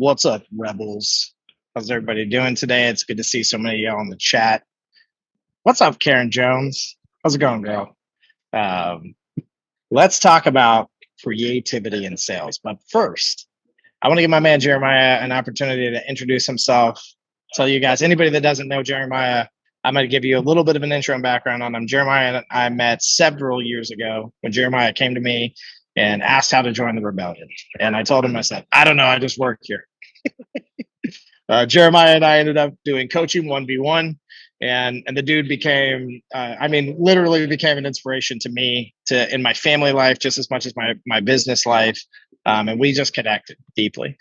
What's up, Rebels? How's everybody doing today? It's good to see so many of y'all in the chat. What's up, Karen Jones? How's it going, girl? Um, let's talk about creativity in sales. But first, I want to give my man Jeremiah an opportunity to introduce himself. Tell you guys, anybody that doesn't know Jeremiah, I'm going to give you a little bit of an intro and background on him. Jeremiah and I met several years ago when Jeremiah came to me and asked how to join the rebellion. And I told him, I said, I don't know, I just work here. Jeremiah and I ended up doing coaching 1v1, and the dude became, literally became an inspiration to me in my family life just as much as my business life. And we just connected deeply.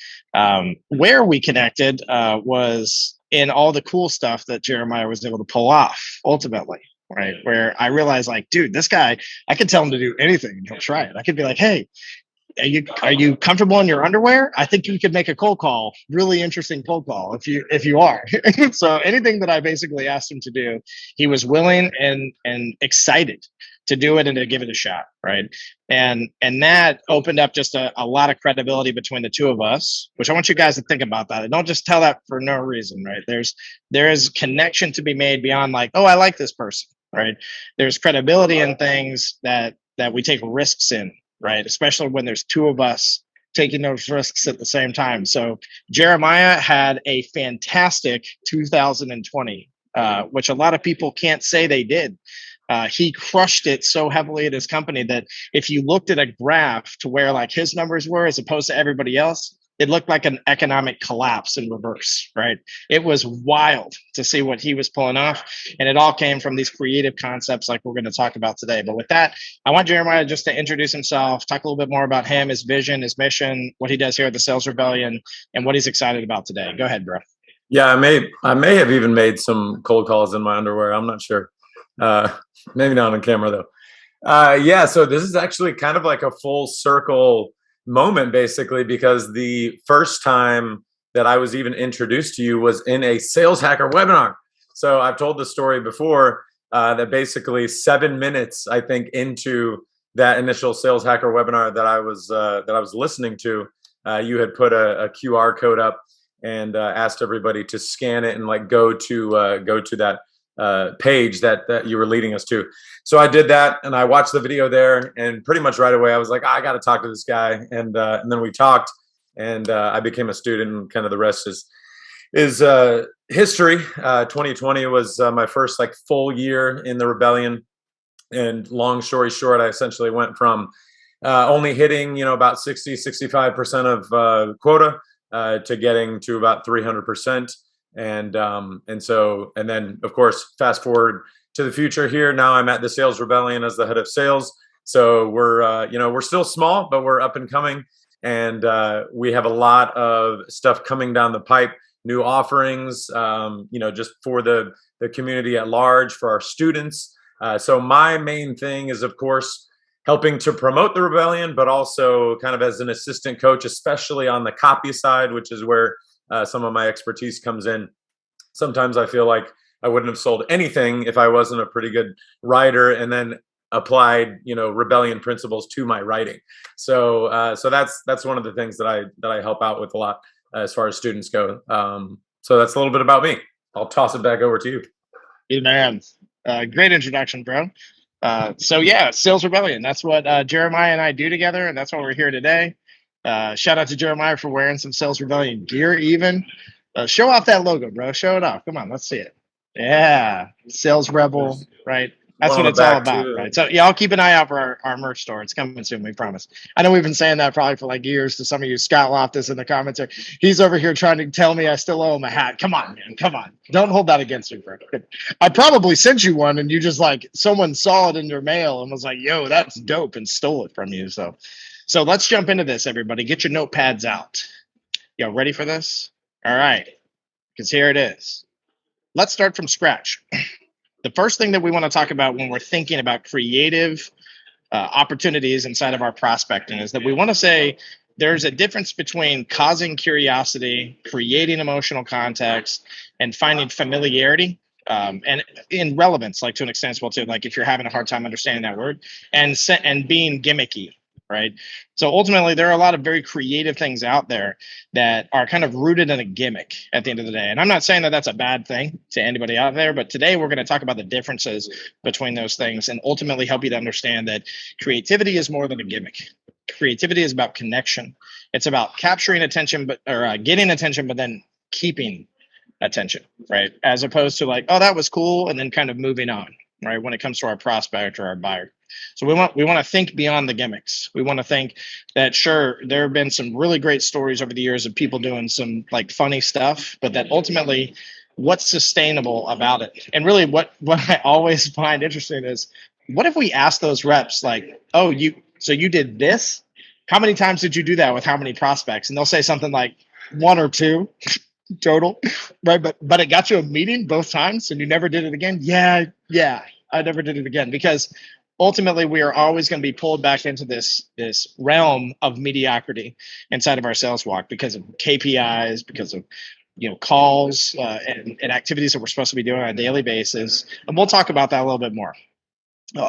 Where we connected was in all the cool stuff that Jeremiah was able to pull off ultimately. Right. Where I realized, like, dude, this guy, I could tell him to do anything and he'll try it. I could be like, hey, are you comfortable in your underwear? I think you could make a cold call, really interesting cold call if you are. So anything that I basically asked him to do, he was willing and excited to do it and to give it a shot, right? And that opened up just a lot of credibility between the two of us, which I want you guys to think about that. And don't just tell that for no reason, right? There is connection to be made beyond like, oh, I like this person, right? There's credibility in things that we take risks in, right? Especially when there's two of us taking those risks at the same time. So Jeremiah had a fantastic 2020, which a lot of people can't say they did. He crushed it so heavily at his company that if you looked at a graph to where like his numbers were as opposed to everybody else, it looked like an economic collapse in reverse, right? It was wild to see what he was pulling off. And it all came from these creative concepts like we're going to talk about today. But with that, I want Jeremiah just to introduce himself, talk a little bit more about him, his vision, his mission, what he does here at the Sales Rebellion, and what he's excited about today. Go ahead, bro. Yeah, I may have even made some cold calls in my underwear. I'm not sure. Maybe not on camera though. Yeah, so this is actually kind of like a full circle moment basically, because the first time that I was even introduced to you was in a sales hacker webinar. So I've told the story before that basically 7 minutes, I think, into that initial sales hacker webinar that I was listening to, you had put a QR code up and asked everybody to scan it and like go to that page that you were leading us to. So I did that and I watched the video there, and pretty much right away I was like, I got to talk to this guy. And then we talked, and I became a student, and kind of the rest is history. 2020 was my first like full year in the rebellion. And long story short, I essentially went from only hitting, about 65% of quota to getting to about 300%. And then of course, fast forward to the future here. Now I'm at the Sales Rebellion as the head of sales. So we're still small, but we're up and coming. And we have a lot of stuff coming down the pipe, new offerings, just for the community at large, for our students. So my main thing is, of course, helping to promote the rebellion, but also kind of as an assistant coach, especially on the copy side, which is where some of my expertise comes in. Sometimes I feel like I wouldn't have sold anything if I wasn't a pretty good writer and then applied, rebellion principles to my writing. So that's one of the things that I help out with a lot as far as students go. So that's a little bit about me. I'll toss it back over to you. Hey, man. Great introduction, bro. So yeah, Sales Rebellion. That's what Jeremiah and I do together, and that's why we're here today. Shout out to Jeremiah for wearing some Sales Rebellion gear even. Show off that logo, bro. Show it off. Come on, let's see it. Yeah, Sales Rebel, right? That's what it's all about, right? So yeah, I'll keep an eye out for our merch store. It's coming soon, we promise. I know we've been saying that probably for like years to some of you. Scott Loftus in the comments. He's over here trying to tell me I still owe him a hat. Come on, man. Come on. Don't hold that against me, bro. I probably sent you one and you just like someone saw it in your mail and was like, yo, that's dope, and stole it from you. So let's jump into this, everybody. Get your notepads out. Y'all ready for this? All right, because here it is. Let's start from scratch. The first thing that we want to talk about when we're thinking about creative opportunities inside of our prospecting is that we want to say there's a difference between causing curiosity, creating emotional context, and finding familiarity and in relevance, like to an extent as well too. Like if you're having a hard time understanding that word, and being gimmicky, right? So ultimately, there are a lot of very creative things out there that are kind of rooted in a gimmick at the end of the day. And I'm not saying that that's a bad thing to anybody out there, but today we're going to talk about the differences between those things and ultimately help you to understand that creativity is more than a gimmick. Creativity is about connection. It's about capturing attention, or getting attention, but then keeping attention, right? As opposed to like, oh, that was cool, and then kind of moving on, right? When it comes to our prospect or our buyer. So we want to think beyond the gimmicks. We want to think that, sure, there have been some really great stories over the years of people doing some like funny stuff, but that ultimately what's sustainable about it. And really what I always find interesting is, what if we ask those reps like, oh, you did this? How many times did you do that with how many prospects? And they'll say something like one or two total, right? But it got you a meeting both times and you never did it again. Yeah, I never did it again, because ultimately we are always going to be pulled back into this realm of mediocrity inside of our sales walk because of KPIs, because of calls and activities that we're supposed to be doing on a daily basis. And we'll talk about that a little bit more.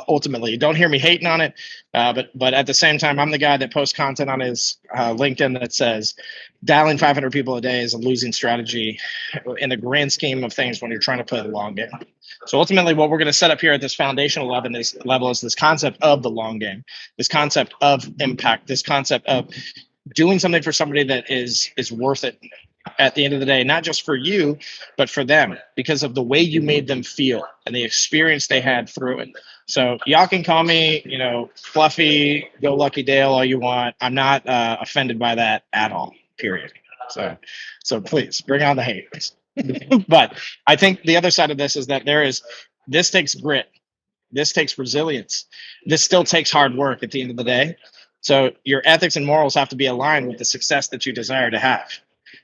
Ultimately, don't hear me hating on it, but at the same time, I'm the guy that posts content on his LinkedIn that says dialing 500 people a day is a losing strategy in the grand scheme of things when you're trying to play the long game. So ultimately, what we're going to set up here at this foundational level is this concept of the long game, this concept of impact, this concept of doing something for somebody that is worth it at the end of the day, not just for you, but for them, because of the way you made them feel and the experience they had through it. So y'all can call me, fluffy, go Lucky Dale all you want. I'm not offended by that at all, period. So please bring on the hate. But I think the other side of this is that this takes grit. This takes resilience. This still takes hard work at the end of the day. So your ethics and morals have to be aligned with the success that you desire to have.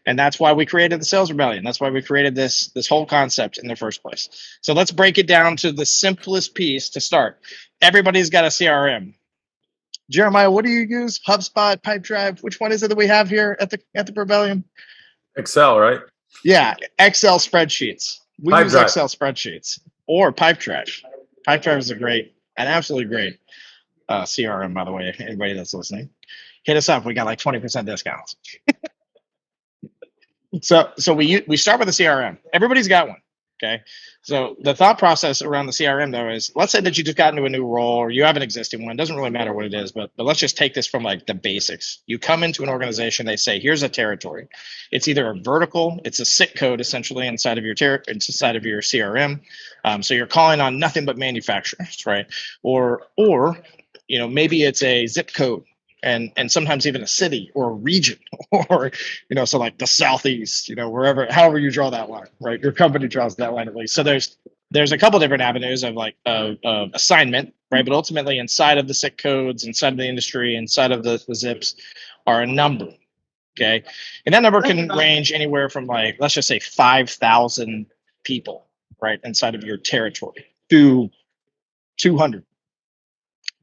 And that's why we created the Sales Rebellion. That's why we created this whole concept in the first place. So let's break it down to the simplest piece to start. Everybody's got a CRM. Jeremiah, what do you use? HubSpot, Pipedrive? Which one is it that we have here at the Rebellion? Excel, right? Yeah, Excel spreadsheets. We use Excel spreadsheets or Pipedrive. Pipedrive is an absolutely great CRM, by the way. Anybody that's listening, hit us up. We got like 20% discounts. So we start with a CRM. Everybody's got one. Okay. So the thought process around the CRM though is, let's say that you just got into a new role or you have an existing one. It doesn't really matter what it is, but let's just take this from like the basics. You come into an organization, they say, here's a territory. It's either a vertical, it's a SIC code essentially inside of your CRM. So you're calling on nothing but manufacturers, right? Or maybe it's a zip code. And sometimes even a city or a region, or so like the Southeast, however you draw that line, right? Your company draws that line at least. So there's a couple different avenues of of assignment, right? But ultimately, inside of the SIC codes, inside of the industry, inside of the zips, are a number. Okay, and that number can range anywhere from let's just say 5,000 people, right, inside of your territory to 200.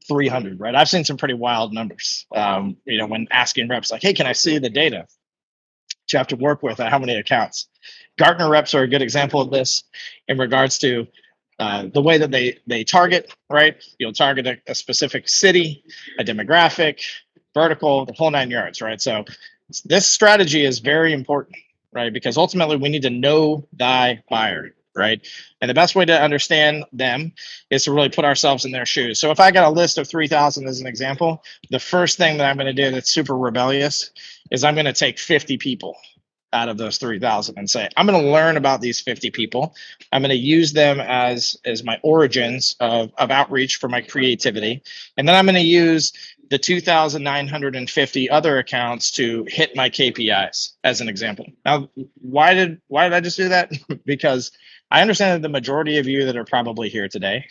300, right? I've seen some pretty wild numbers. When asking reps like, hey, can I see the data that you have to work with? How many accounts? Gartner reps are a good example of this in regards to the way that they target, right? You'll target a specific city, a demographic, vertical, the whole 9 yards, right? So this strategy is very important, right? Because ultimately we need to know thy buyer, right? And the best way to understand them is to really put ourselves in their shoes. So if I got a list of 3,000 as an example, the first thing that I'm going to do that's super rebellious is I'm going to take 50 people out of those 3,000 and say, I'm going to learn about these 50 people. I'm going to use them as my origins of outreach for my creativity. And then I'm going to use the 2,950 other accounts to hit my KPIs as an example. Now, why did I just do that? Because I understand that the majority of you that are probably here today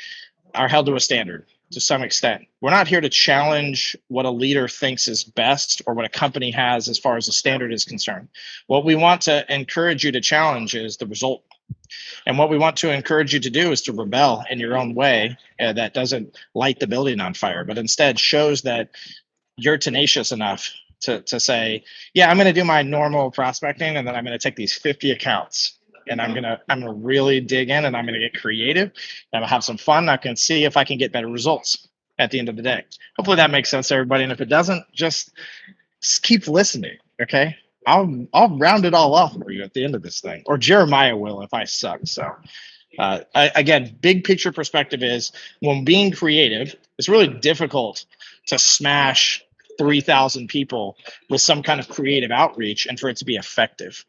are held to a standard to some extent. We're not here to challenge what a leader thinks is best or what a company has as far as the standard is concerned. What we want to encourage you to challenge is the result. And what we want to encourage you to do is to rebel in your own way that doesn't light the building on fire, but instead shows that you're tenacious enough to say, yeah, I'm going to do my normal prospecting, and then I'm going to take these 50 accounts. And I'm gonna really dig in, and I'm gonna get creative. And I'm gonna have some fun. I can see if I can get better results. at the end of the day. Hopefully that makes sense to everybody. And if it doesn't, just keep listening. Okay. I'll round it all off for you at the end of this thing, or Jeremiah will if I suck. So again, big picture perspective is when being creative, it's really difficult to smash 3,000 people with some kind of creative outreach and for it to be effective.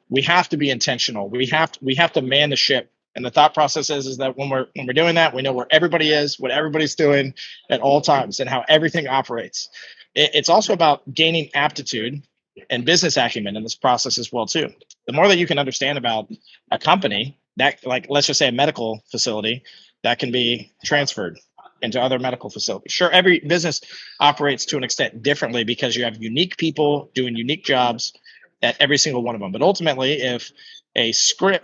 We have to be intentional. We have to man the ship. And the thought process is that when we're doing that, we know where everybody is, what everybody's doing at all times, and how everything operates. It's also about gaining aptitude and business acumen in this process as well too. The more that you can understand about a company, that, like, let's just say a medical facility, that can be transferred into other medical facilities. Sure, every business operates to an extent differently because you have unique people doing unique jobs at every single one of them. But ultimately, if a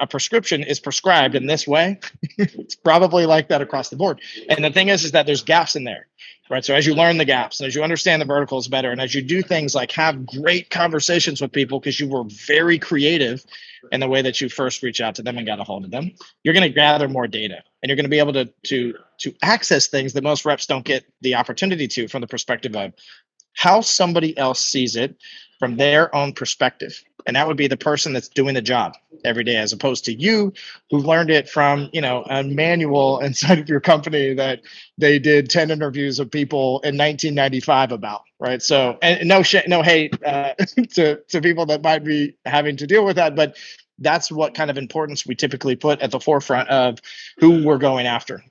prescription is prescribed in this way, it's probably like that across the board. And the thing is that there's gaps in there, right? So as you learn the gaps, and as you understand the verticals better, and as you do things like have great conversations with people because you were very creative in the way that you first reach out to them and got a hold of them, you're going to gather more data, and you're going to be able to access things that most reps don't get the opportunity to, from the perspective of how somebody else sees it from their own perspective. And that would be the person that's doing the job every day, as opposed to you who learned it from, a manual inside of your company that they did 10 interviews of people in 1995 about, right? So, and no hate to people that might be having to deal with that, but that's what kind of importance we typically put at the forefront of who we're going after.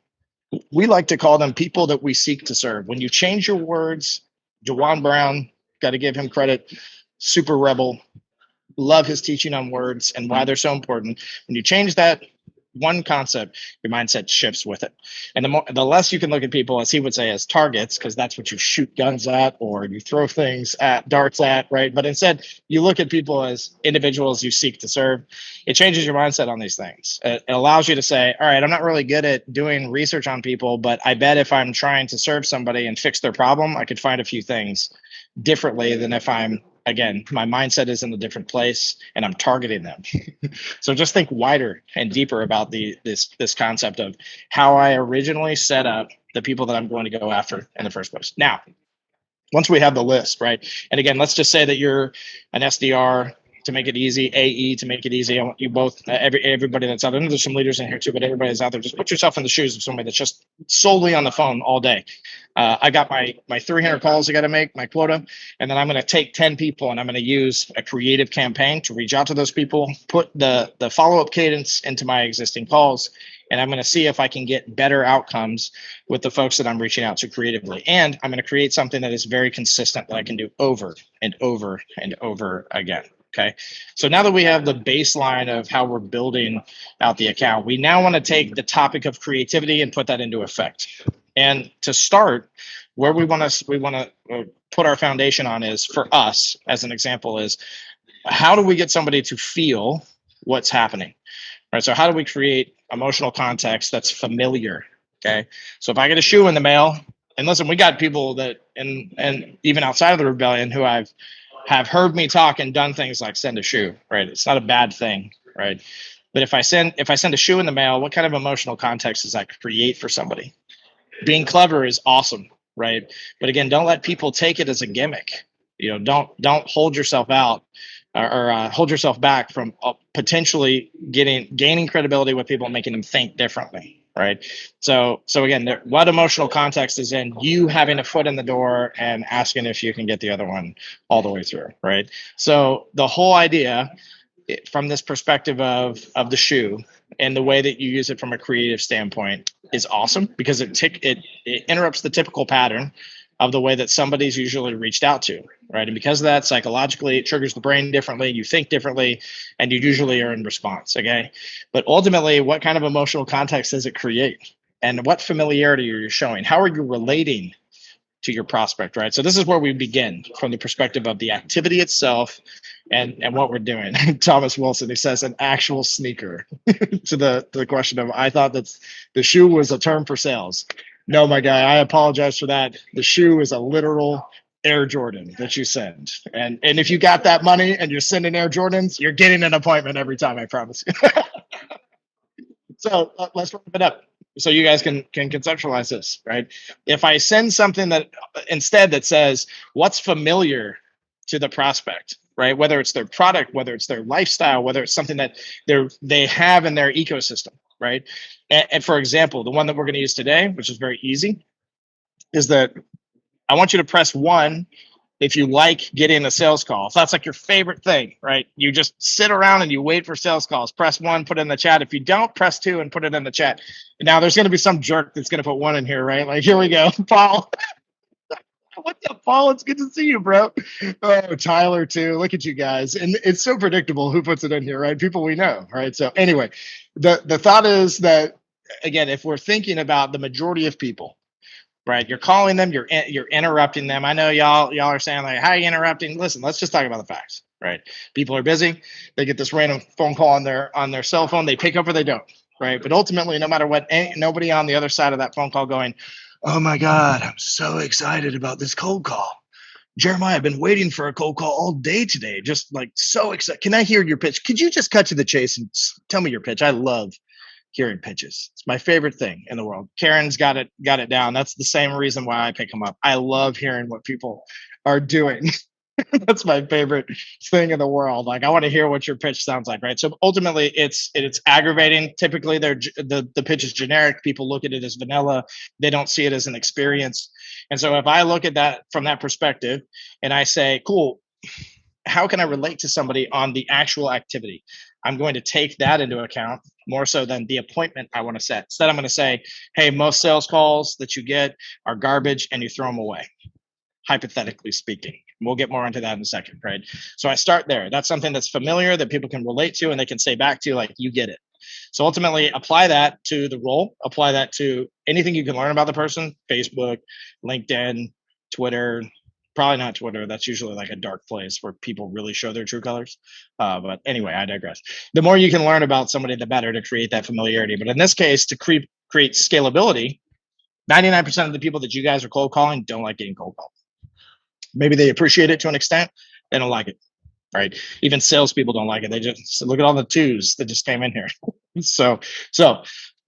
We like to call them people that we seek to serve. When you change your words, Jawan Brown, got to give him credit, super rebel, love his teaching on words and why they're so important. When you change that one concept, your mindset shifts with it. And the less you can look at people, as he would say, as targets, because that's what you shoot guns at or you throw darts at, right? But instead, you look at people as individuals you seek to serve. It changes your mindset on these things. It allows you to say, all right, I'm not really good at doing research on people, but I bet if I'm trying to serve somebody and fix their problem, I could find a few things differently than if again, my mindset is in a different place and I'm targeting them. So just think wider and deeper about this concept of how I originally set up the people that I'm going to go after in the first place. Now, once we have the list, right? And again, let's just say that you're an SDR to make it easy, AE to make it easy. I want you both, everybody that's out there, there's some leaders in here too, but everybody that's out there, just put yourself in the shoes of somebody that's just solely on the phone all day. I got my 300 calls I got to make, my quota, and then I'm going to take 10 people and I'm going to use a creative campaign to reach out to those people, put the follow-up cadence into my existing calls, and I'm going to see if I can get better outcomes with the folks that I'm reaching out to creatively. And I'm going to create something that is very consistent that I can do over and over and over again. Okay. So now that we have the baseline of how we're building out the account, we now want to take the topic of creativity and put that into effect. And to start, where we want to put our foundation on is, for us, as an example, is how do we get somebody to feel what's happening? Right. So how do we create emotional context that's familiar? Okay. So if I get a shoe in the mail, and listen, we got people that, and even outside of the rebellion, who have heard me talk and done things like send a shoe, right? It's not a bad thing, right? But if I send a shoe in the mail, what kind of emotional context does that create for somebody? Being clever is awesome, right? But again, don't let people take it as a gimmick. Don't hold yourself out or hold yourself back from potentially gaining credibility with people and making them think differently. Right. So again, what emotional context is in you having a foot in the door and asking if you can get the other one all the way through. Right. So the whole idea from this perspective of the shoe and the way that you use it from a creative standpoint is awesome, because it interrupts the typical pattern of the way that somebody's usually reached out to, right? And because of that, psychologically, it triggers the brain differently, you think differently, and you usually are in response, okay? But ultimately, what kind of emotional context does it create? And what familiarity are you showing? How are you relating to your prospect, right? So this is where we begin, from the perspective of the activity itself and what we're doing. Thomas Wilson, he says, an actual sneaker to the question of, I thought that the shoe was a term for sales. No, my guy, I apologize for that. The shoe is a literal Air Jordan that you send. And if you got that money and you're sending Air Jordans, you're getting an appointment every time, I promise you. So let's wrap it up. so you guys can conceptualize this, right? If I send something that instead that says what's familiar to the prospect, right? Whether it's their product, whether it's their lifestyle, whether it's something that they have in their ecosystem, right? And for example, the one that we're going to use today, which is very easy, is that I want you to press one if you like getting a sales call. If that's like your favorite thing, right? You just sit around and you wait for sales calls. Press one, put it in the chat. If you don't, press two and put it in the chat. Now there's going to be some jerk that's going to put one in here, right? Like, here we go, Paul. What's up, Paul? It's good to see you, bro. Oh, Tyler too. Look at you guys, and it's so predictable who puts it in here, right? People we know, right? So anyway, the thought is that again, if we're thinking about the majority of people, right? You're calling them, you're interrupting them. I know y'all are saying like, "How are you interrupting?" Listen, let's just talk about the facts, right? People are busy. They get this random phone call on their cell phone. They pick up or they don't, right? But ultimately, no matter what, ain't nobody on the other side of that phone call going, "Oh my God, I'm so excited about this cold call. Jeremiah, I've been waiting for a cold call all day today. Just like so excited. Can I hear your pitch? Could you just cut to the chase and tell me your pitch? I love hearing pitches. It's my favorite thing in the world. Karen's got it down. That's the same reason why I pick them up. I love hearing what people are doing. That's my favorite thing in the world. Like, I want to hear what your pitch sounds like, right? So ultimately, it's aggravating. Typically, the pitch is generic. People look at it as vanilla. They don't see it as an experience. And so if I look at that from that perspective, and I say, cool, how can I relate to somebody on the actual activity? I'm going to take that into account more so than the appointment I want to set. Instead, I'm going to say, hey, most sales calls that you get are garbage and you throw them away, hypothetically speaking. We'll get more into that in a second, right? So I start there. That's something that's familiar that people can relate to and they can say back to you like, you get it. So ultimately, apply that to the role, apply that to anything you can learn about the person, Facebook, LinkedIn, Twitter. Probably not Twitter. That's usually like a dark place where people really show their true colors. But anyway, I digress. The more you can learn about somebody, the better to create that familiarity. But in this case, to create scalability, 99% of the people that you guys are cold calling don't like getting cold called. Maybe they appreciate it to an extent. They don't like it, right? Even salespeople don't like it. They just look at all the twos that just came in here. So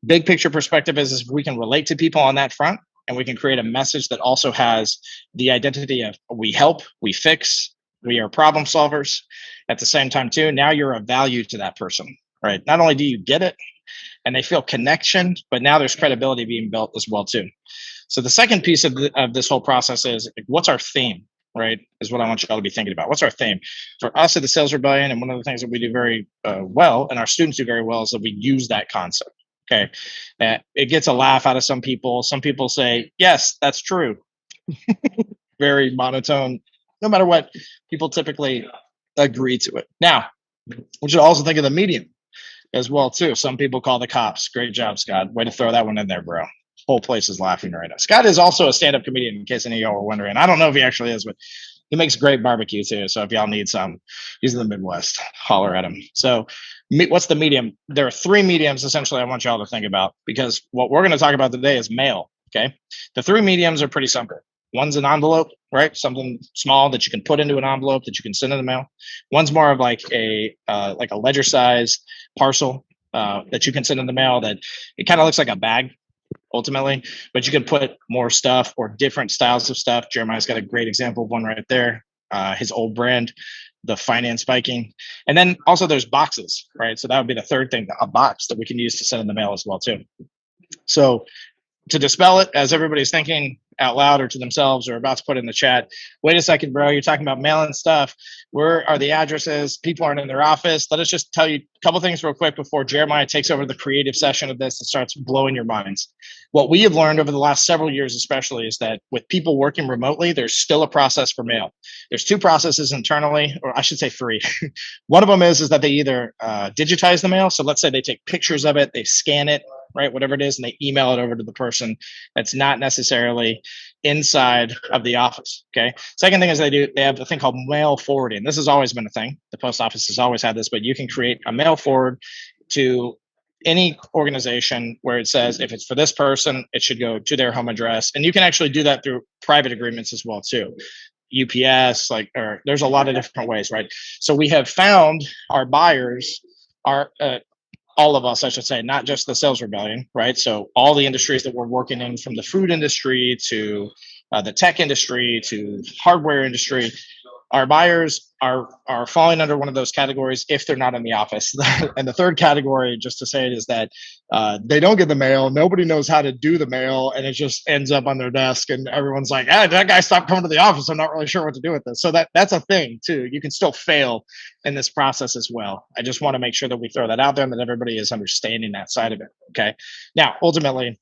big picture perspective is we can relate to people on that front. And we can create a message that also has the identity of we help, we fix, we are problem solvers. At the same time, too, now you're of value to that person, right? Not only do you get it and they feel connection, but now there's credibility being built as well, too. So the second piece of this whole process is what's our theme, right? Is what I want you all to be thinking about. What's our theme? For us at the Sales Rebellion, and one of the things that we do very well, and our students do very well, is that we use that concept. Okay. It gets a laugh out of some people. Some people say, yes, that's true. Very monotone. No matter what, people typically agree to it. Now, we should also think of the medium as well, too. Some people call the cops. Great job, Scott. Way to throw that one in there, bro. Whole place is laughing right now. Scott is also a stand-up comedian, in case any of y'all were wondering. I don't know if he actually is, but he makes great barbecue, too. So if y'all need some, he's in the Midwest. Holler at him. So what's the medium? There are three mediums, essentially, I want y'all to think about, because what we're going to talk about today is mail, okay? The three mediums are pretty simple. One's an envelope, right? Something small that you can put into an envelope that you can send in the mail. One's more of like a ledger-sized parcel that you can send in the mail that it kind of looks like a bag, ultimately, but you can put more stuff or different styles of stuff. Jeremiah's got a great example of one right there. His old brand, the finance Viking. And then also there's boxes, right? So that would be the third thing, a box that we can use to send in the mail as well, too. So to dispel it, as everybody's thinking out loud or to themselves or about to put in the chat, wait a second, bro, you're talking about mailing stuff. Where are the addresses? People aren't in their office. Let us just tell you a couple things real quick before Jeremiah takes over the creative session of this and starts blowing your minds. What we have learned over the last several years especially is that with people working remotely, there's still a process for mail. There's two processes internally, or I should say three. One of them is that they either digitize the mail. So let's say they take pictures of it, they scan it, right, whatever it is, and they email it over to the person that's not necessarily inside of the office, okay? Second thing is they have a thing called mail forwarding. This has always been a thing. The post office has always had this, but you can create a mail forward to any organization where it says if it's for this person, it should go to their home address. And you can actually do that through private agreements as well, too. UPS, or there's a lot of different ways, right? So we have found our buyers are all of us, I should say, not just the sales rebellion, right? So all the industries that we're working in, from the food industry to the tech industry to hardware industry, our buyers are falling under one of those categories if they're not in the office. And the third category, just to say it, is that they don't get the mail. Nobody knows how to do the mail, and it just ends up on their desk, and everyone's like, "Ah, that guy stopped coming to the office. I'm not really sure what to do with this." So that's a thing too. You can still fail in this process as well. I just want to make sure that we throw that out there and that everybody is understanding that side of it. Okay. Now, ultimately,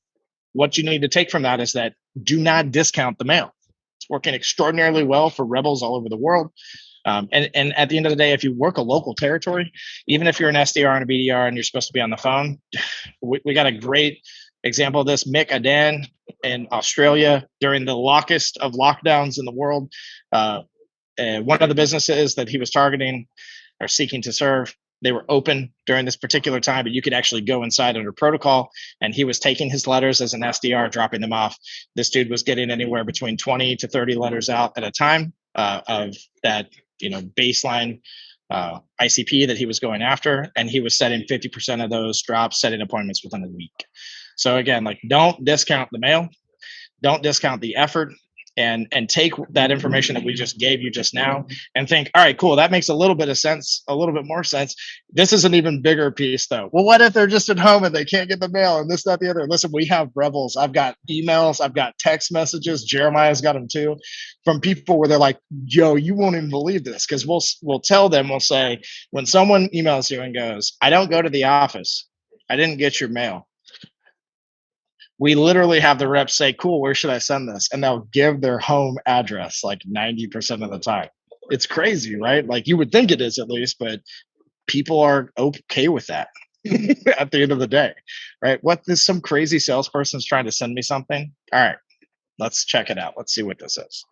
what you need to take from that is that do not discount the mail. It's working extraordinarily well for rebels all over the world. And at the end of the day, if you work a local territory, even if you're an SDR and a BDR and you're supposed to be on the phone, we got a great example of this. Mick Adan in Australia during the longest of lockdowns in the world. One of the businesses that he was targeting or seeking to serve, they were open during this particular time, but you could actually go inside under protocol. And he was taking his letters as an SDR, dropping them off. This dude was getting anywhere between 20 to 30 letters out at a time of that, baseline ICP that he was going after. And he was setting 50% of those drops, setting appointments within a week. So again, don't discount the mail, don't discount the effort. And take that information that we just gave you just now and think, all right, cool, that makes a little bit of sense, a little bit more sense. This is an even bigger piece though. Well, what if they're just at home and they can't get the mail and this, that, the other? Listen, we have rebels. I've got emails, I've got text messages. Jeremiah's got them too, from people where they're like, yo, you won't even believe this. Cause we'll tell them, we'll say, when someone emails you and goes, I don't go to the office, I didn't get your mail, we literally have the reps say, cool, where should I send this? And they'll give their home address like 90% of the time. It's crazy, right? Like you would think it is at least, but people are okay with that at the end of the day, right? What is some crazy salesperson's trying to send me something? All right, let's check it out. Let's see what this is.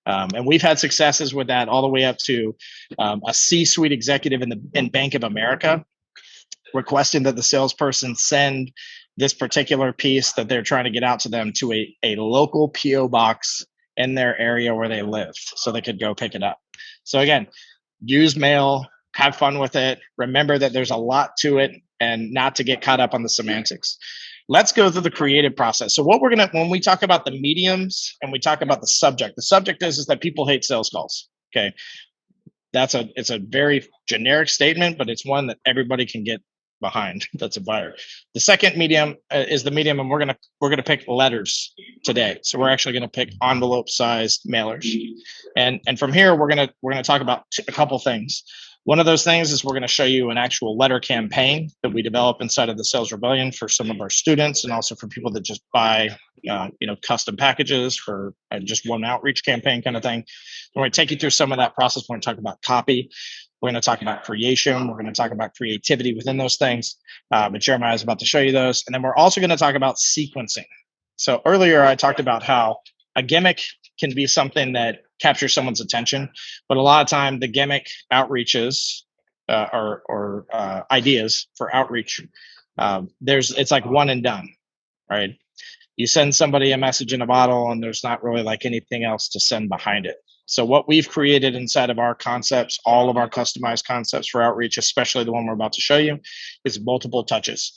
And we've had successes with that all the way up to a C-suite executive in Bank of America requesting that the salesperson send this particular piece that they're trying to get out to them to a local PO box in their area where they live so they could go pick it up. So again, use mail, have fun with it. Remember that there's a lot to it and not to get caught up on the semantics. Let's go through the creative process. So what we're going to, when we talk about the mediums and we talk about the subject is that people hate sales calls. Okay. It's a very generic statement, but it's one that everybody can get behind. That's a buyer. The second medium is the medium, and we're gonna pick letters today. So we're actually gonna pick envelope-sized mailers, and from here we're gonna talk about a couple things. One of those things is we're gonna show you an actual letter campaign that we develop inside of the Sales Rebellion for some of our students, and also for people that just buy, custom packages for just one outreach campaign kind of thing. We're gonna take you through some of that process. We're gonna talk about copy. We're going to talk about creation. We're going to talk about creativity within those things. But Jeremiah is about to show you those. And then we're also going to talk about sequencing. So earlier I talked about how a gimmick can be something that captures someone's attention. But a lot of time the gimmick outreaches or ideas for outreach, it's like one and done, right? You send somebody a message in a bottle and there's not really like anything else to send behind it. So what we've created inside of our concepts, all of our customized concepts for outreach, especially the one we're about to show you, is multiple touches.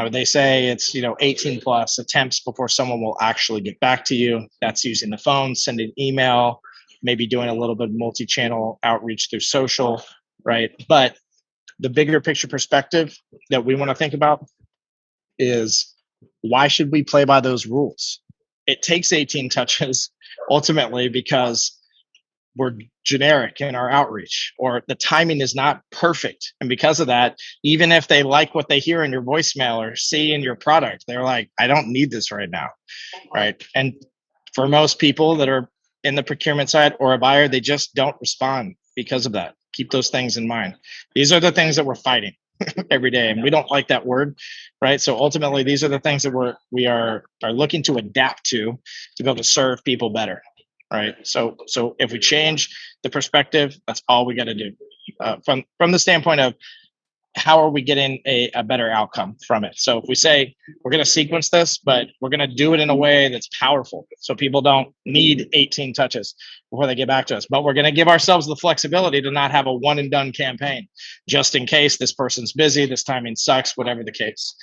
They say it's 18 plus attempts before someone will actually get back to you. That's using the phone, sending email, maybe doing a little bit of multi-channel outreach through social, right? But the bigger picture perspective that we want to think about is, why should we play by those rules? It takes 18 touches ultimately because we're generic in our outreach, or the timing is not perfect. And because of that, even if they like what they hear in your voicemail or see in your product, they're like, I don't need this right now, right? And for most people that are in the procurement side or a buyer, they just don't respond because of that. Keep those things in mind. These are the things that we're fighting every day, and we don't like that word, right? So ultimately, these are the things that we are looking to adapt to be able to serve people better. Right. So if we change the perspective, that's all we got to do. From the standpoint of, how are we getting a better outcome from it? So if we say we're going to sequence this, but we're going to do it in a way that's powerful, so people don't need 18 touches before they get back to us, but we're going to give ourselves the flexibility to not have a one and done campaign, just in case this person's busy, this timing sucks, whatever the case.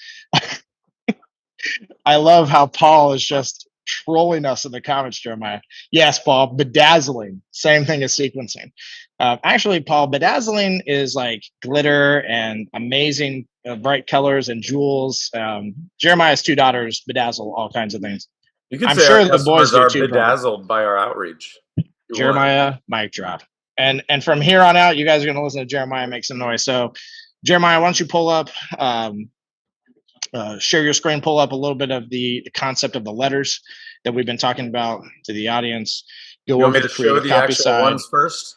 I love how Paul is just trolling us in the comments, Jeremiah. Yes, Paul, bedazzling, same thing as sequencing. Actually, Paul, bedazzling is like glitter and amazing bright colors and jewels. Jeremiah's two daughters bedazzle all kinds of things. You could I'm say our sure the boys customers do are too, probably. bedazzled by our outreach. Jeremiah, mic drop. And from here on out, you guys are going to listen to Jeremiah make some noise. So, Jeremiah, why don't you pull up, share your screen, pull up a little bit of the concept of the letters that we've been talking about to the audience. Go over to show the actual side. ones first.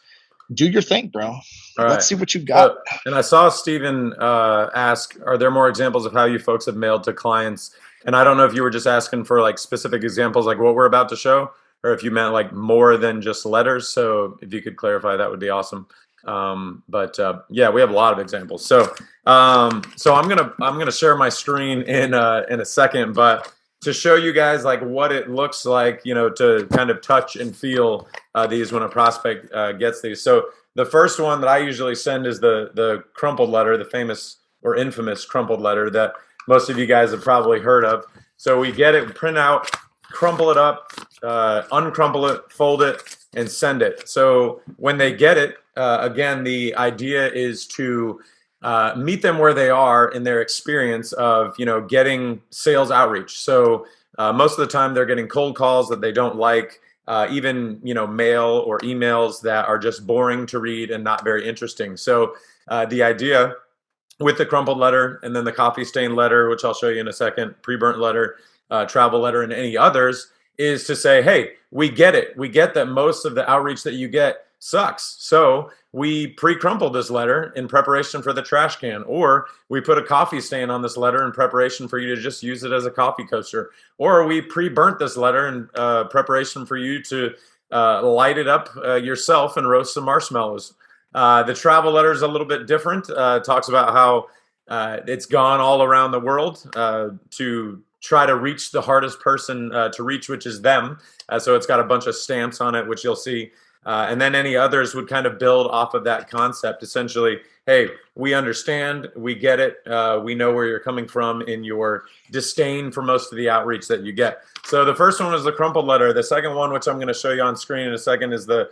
Do your thing, bro. All Let's see what you got. And I saw Stephen ask, are there more examples of how you folks have mailed to clients? And I don't know if you were just asking for like specific examples like what we're about to show, or if you meant like more than just letters. So if you could clarify, that would be awesome. Yeah, we have a lot of examples. So I'm gonna share my screen in a second, but to show you guys like what it looks like, you know, to kind of touch and feel these when a prospect gets these. So the first one that I usually send is the crumpled letter, the famous or infamous crumpled letter that most of you guys have probably heard of. So we get it, print out, crumple it up, uncrumple it, fold it, and send it. So when they get it, again, the idea is to meet them where they are in their experience of, you know, getting sales outreach. So most of the time they're getting cold calls that they don't like, even, you know, mail or emails that are just boring to read and not very interesting. So the idea with the crumpled letter and then the coffee stain letter, which I'll show you in a second, pre-burnt letter, travel letter, and any others, is to say, hey, we get it. We get that most of the outreach that you get sucks. So we pre-crumpled this letter in preparation for the trash can, or we put a coffee stain on this letter in preparation for you to just use it as a coffee coaster, or we pre-burnt this letter in preparation for you to light it up yourself and roast some marshmallows. The travel letter is a little bit different. Talks about how it's gone all around the world to try to reach the hardest person to reach, which is them. So it's got a bunch of stamps on it, which you'll see. And then any others would kind of build off of that concept. Essentially, hey, we understand, we get it, we know where you're coming from in your disdain for most of the outreach that you get. So the first one was the crumpled letter. The second one, which I'm going to show you on screen in a second, is the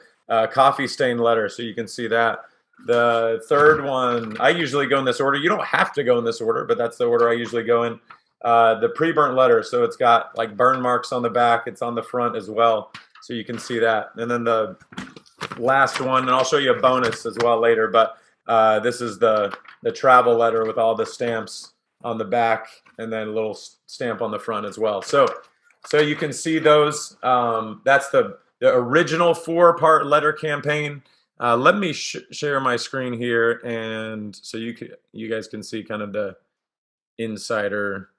coffee stain letter. So you can see that. The third one, I usually go in this order. You don't have to go in this order, but that's the order I usually go in. The pre-burnt letter. So it's got like burn marks on the back. It's on the front as well. So you can see that. And then the last one, and I'll show you a bonus as well later, but this is the travel letter with all the stamps on the back and then a little stamp on the front as well. So you can see those. That's the original 4-part letter campaign. Let me share my screen here, and so you guys can see kind of the insider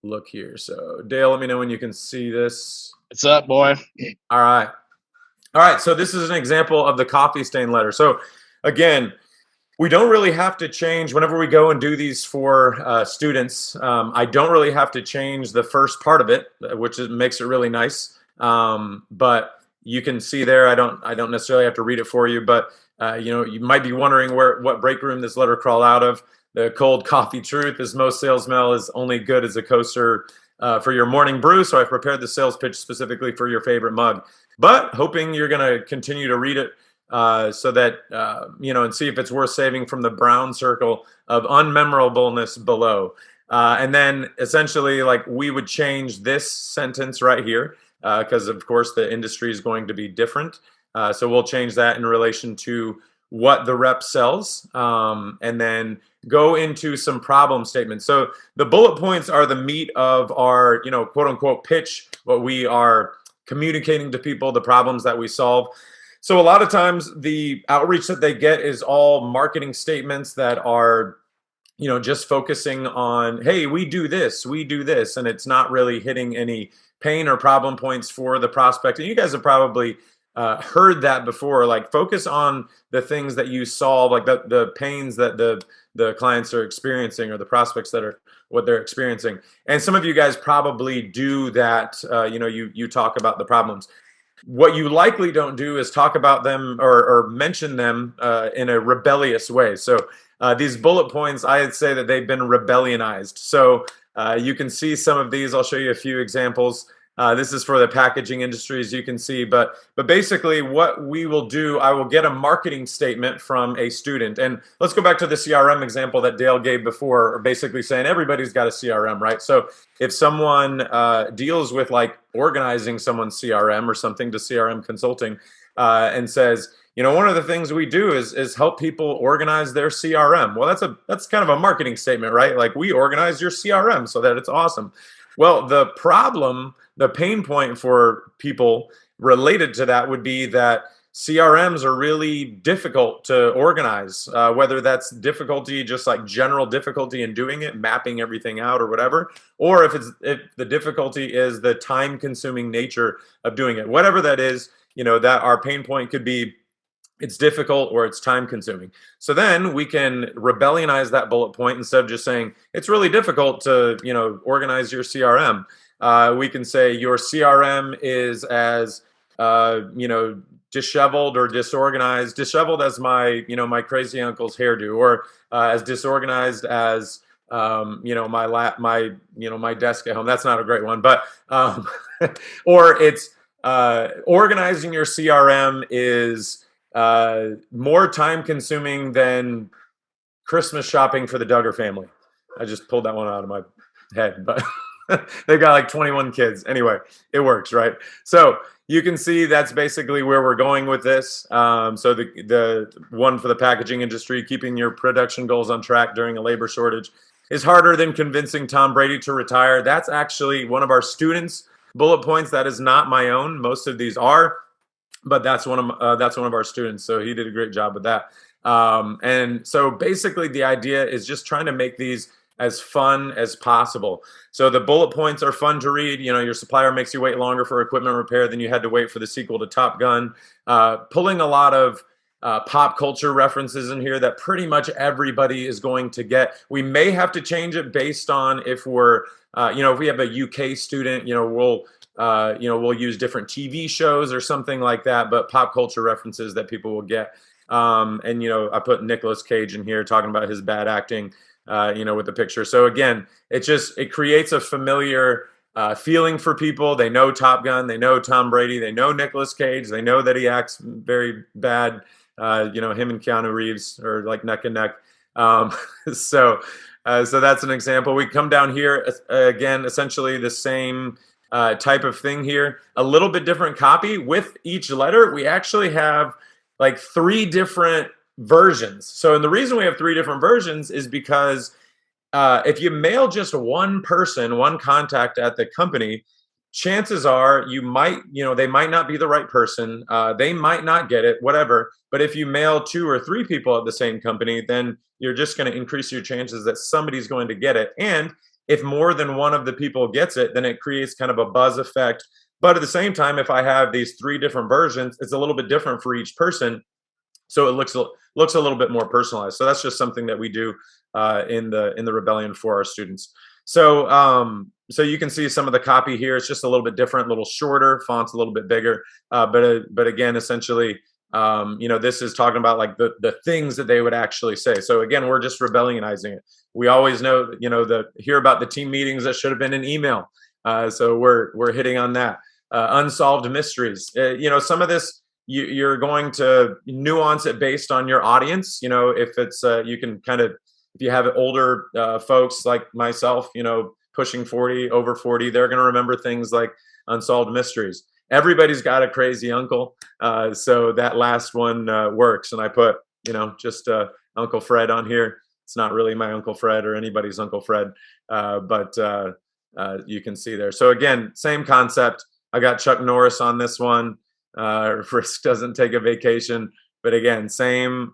look here. So Dale, let me know when you can see this. What's up, boy? All right. So this is an example of the coffee stain letter. So again, we don't really have to change whenever we go and do these for students. I don't really have to change the first part of it, which makes it really nice. But you can see there, I don't necessarily have to read it for you, but you know, you might be wondering what break room this letter crawled out of. The cold coffee truth is most sales mail is only good as a coaster for your morning brew. So I prepared the sales pitch specifically for your favorite mug, but hoping you're going to continue to read it so that, you know, and see if it's worth saving from the brown circle of unmemorableness below. And then essentially, like, we would change this sentence right here because, of course, the industry is going to be different. So we'll change that in relation to what the rep sells, and then go into some problem statements. So the bullet points are the meat of our, you know, quote unquote pitch, what we are communicating to people, the problems that we solve. So a lot of times the outreach that they get is all marketing statements that are, you know, just focusing on, hey, we do this, and it's not really hitting any pain or problem points for the prospect. And you guys have probably heard that before. Like, focus on the things that you solve, like the pains that the clients are experiencing, or the prospects that are what they're experiencing. And some of you guys probably do that. You talk about the problems. What you likely don't do is talk about them or mention them in a rebellious way. So these bullet points, I'd say that they've been rebellionized. So you can see some of these. I'll show you a few examples. This is for the packaging industry, as you can see. But basically, what we will do, I will get a marketing statement from a student. And let's go back to the CRM example that Dale gave before, basically saying everybody's got a CRM, right? So if someone deals with like organizing someone's CRM or something to CRM consulting, and says, one of the things we do is help people organize their CRM. Well, that's kind of a marketing statement, right? Like, we organize your CRM so that it's awesome. Well, the pain point for people related to that would be that CRMs are really difficult to organize, whether that's difficulty, just like general difficulty in doing it, mapping everything out or whatever, or if the difficulty is the time-consuming nature of doing it. Whatever that is, that our pain point could be, it's difficult or it's time consuming. So then we can rebellionize that bullet point. Instead of just saying it's really difficult to, organize your CRM. We can say your CRM is as, disheveled or disorganized, disheveled as my crazy uncle's hairdo, or as disorganized as, my desk at home. That's not a great one, but, or it's, organizing your CRM is, more time consuming than Christmas shopping for the Duggar family. I just pulled that one out of my head, but they got like 21 kids. Anyway, it works, right? So you can see that's basically where we're going with this. So the one for the packaging industry, keeping your production goals on track during a labor shortage is harder than convincing Tom Brady to retire. That's actually one of our students' bullet points. That is not my own. Most of these are. But that's one of our students, so he did a great job with that. And so basically, the idea is just trying to make these as fun as possible. So the bullet points are fun to read. Your supplier makes you wait longer for equipment repair than you had to wait for the sequel to Top Gun. Pulling a lot of pop culture references in here that pretty much everybody is going to get. We may have to change it based on if we're, if we have a UK student, we'll use different TV shows or something like that, but pop culture references that people will get. And, I put Nicolas Cage in here talking about his bad acting, with the picture. So again, it creates a familiar feeling for people. They know Top Gun, they know Tom Brady, they know Nicolas Cage, they know that he acts very bad. Him and Keanu Reeves are like neck and neck. So that's an example. We come down here, again, essentially the same type of thing here, a little bit different copy. With each letter, we actually have like 3 different versions. So, and the reason we have 3 different versions is because if you mail just one person, one contact at the company, chances are they might not be the right person. They might not get it, whatever. But if you mail 2 or 3 people at the same company, then you're just going to increase your chances that somebody's going to get it. And if more than one of the people gets it, then it creates kind of a buzz effect. But at the same time, if I have these 3 different versions, it's a little bit different for each person. So it looks a little bit more personalized. So that's just something that we do in the Rebellion for our students. So so you can see some of the copy here. It's just a little bit different, a little shorter, font's a little bit bigger. But again, essentially, this is talking about like the things that they would actually say. So again, we're just rebellionizing it. We always know, hear about the team meetings that should have been an email. So we're hitting on that. Unsolved mysteries. Some of this you're going to nuance it based on your audience. If it's you can kind of, if you have older folks like myself, pushing 40, over 40, they're going to remember things like unsolved mysteries. Everybody's got a crazy uncle. So that last one works. And I put, just Uncle Fred on here. It's not really my Uncle Fred or anybody's Uncle Fred, but you can see there. So again, same concept. I got Chuck Norris on this one. Risk doesn't take a vacation. But again, same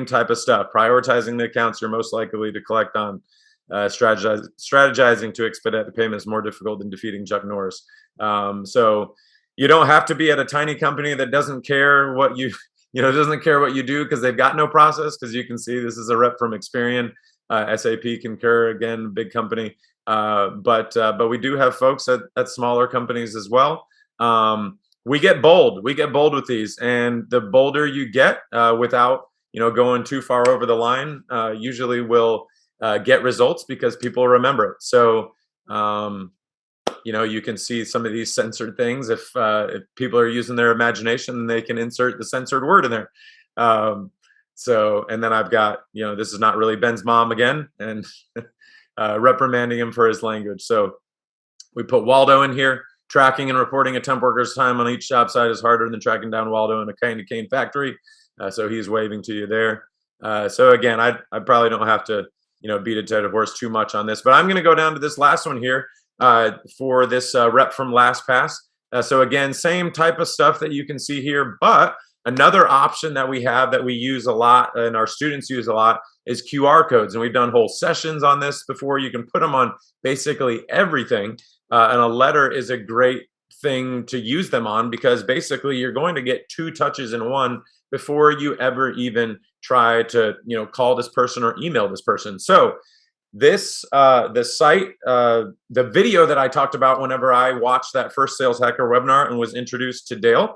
type of stuff. Prioritizing the accounts you're most likely to collect on. Strategizing to expedite the payment is more difficult than defeating Chuck Norris. So You don't have to be at a tiny company that doesn't care what you, doesn't care what you do because they've got no process. Because you can see this is a rep from Experian, SAP, Concur, again, big company. But we do have folks at smaller companies as well. We get bold. We get bold with these, and the bolder you get, without going too far over the line, usually will get results because people remember it. So you can see some of these censored things. If people are using their imagination, they can insert the censored word in there. And then I've got, this is not really Ben's mom again, and reprimanding him for his language. So we put Waldo in here. Tracking and reporting a temp worker's time on each job site is harder than tracking down Waldo in a candy cane factory. So he's waving to you there. So again, I probably don't have to, beat a dead horse too much on this, but I'm going to go down to this last one here for this rep from LastPass. So again, same type of stuff that you can see here, but another option that we have that we use a lot and our students use a lot is QR codes. And we've done whole sessions on this before. You can put them on basically everything. And a letter is a great thing to use them on because basically you're going to get 2 touches in one before you ever even try to, call this person or email this person. So this, the site, the video that I talked about whenever I watched that first Sales Hacker webinar and was introduced to Dale,